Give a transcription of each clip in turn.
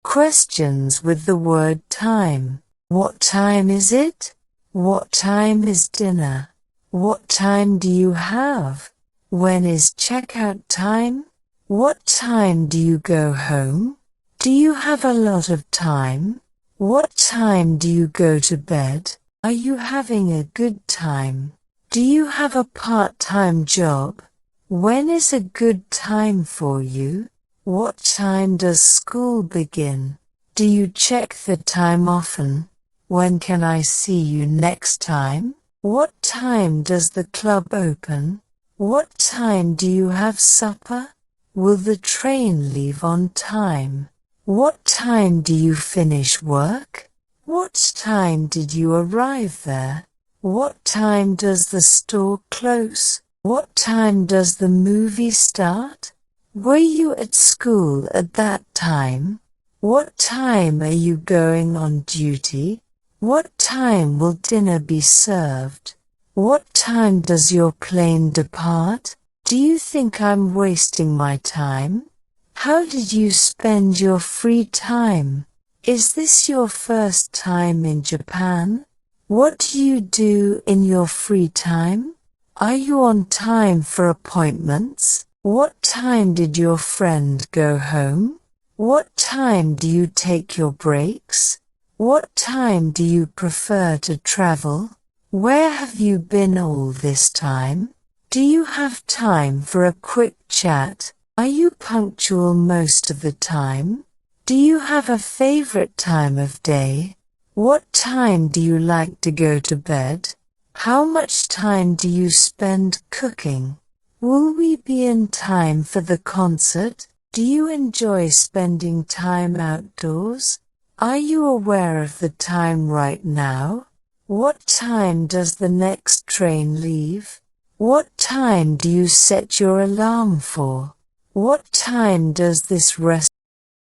Questions with the word time. What time is it? What time is dinner? What time do you have? When is checkout time? What time do you go home? Do you have a lot of time? What time do you go to bed? Are you having a good time? Do you have a part-time job? When is a good time for you? What time does school begin? Do you check the time often? When can I see you next time? What time does the club open? What time do you have supper? Will the train leave on time? What time do you finish work? What time did you arrive there? What time does the store close? What time does the movie start? Were you at school at that time? What time are you going on duty? What time will dinner be served? What time does your plane depart? Do you think I'm wasting my time? How did you spend your free time? Is this your first time in Japan? What do you do in your free time? Are you on time for appointments? What time did your friend go home? What time do you take your breaks? What time do you prefer to travel? Where have you been all this time? Do you have time for a quick chat? Are you punctual most of the time? Do you have a favorite time of day? What time do you like to go to bed? How much time do you spend cooking? Will we be in time for the concert? Do you enjoy spending time outdoors? Are you aware of the time right now? What time does the next train leave? What time do you set your alarm for? What time does this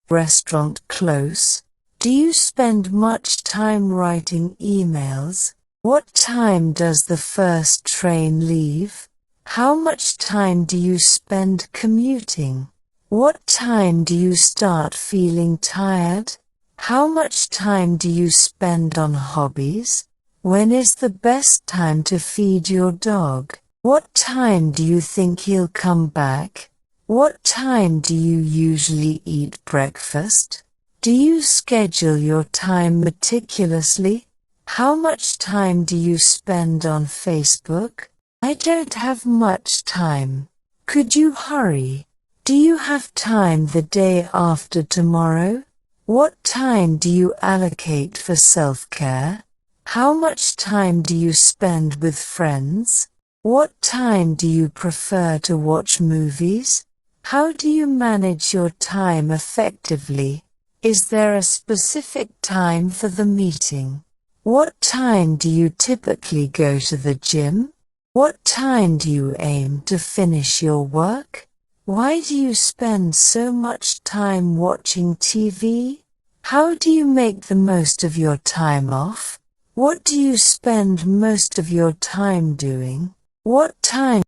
restaurant close? Do you spend much time writing emails? What time does the first train leave? How much time do you spend commuting? What time do you start feeling tired? How much time do you spend on hobbies? When is the best time to feed your dog? What time do you think he'll come back? What time do you usually eat breakfast? Do you schedule your time meticulously? How much time do you spend on Facebook? I don't have much time. Could you hurry? Do you have time the day after tomorrow? What time do you allocate for self-care? How much time do you spend with friends? What time do you prefer to watch movies? How do you manage your time effectively? Is there a specific time for the meeting? What time do you typically go to the gym? What time do you aim to finish your work? Why do you spend so much time watching TV? How do you make the most of your time off? What do you spend most of your time doing? What time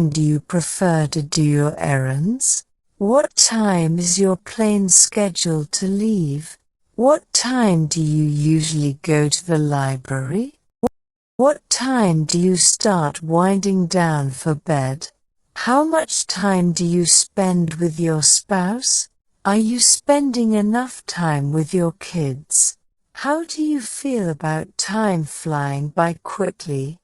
do you prefer to do your errands? What time is your plane scheduled to leave? What time do you usually go to the library? What time do you start winding down for bed? How much time do you spend with your spouse? Are you spending enough time with your kids? How do you feel about time flying by quickly?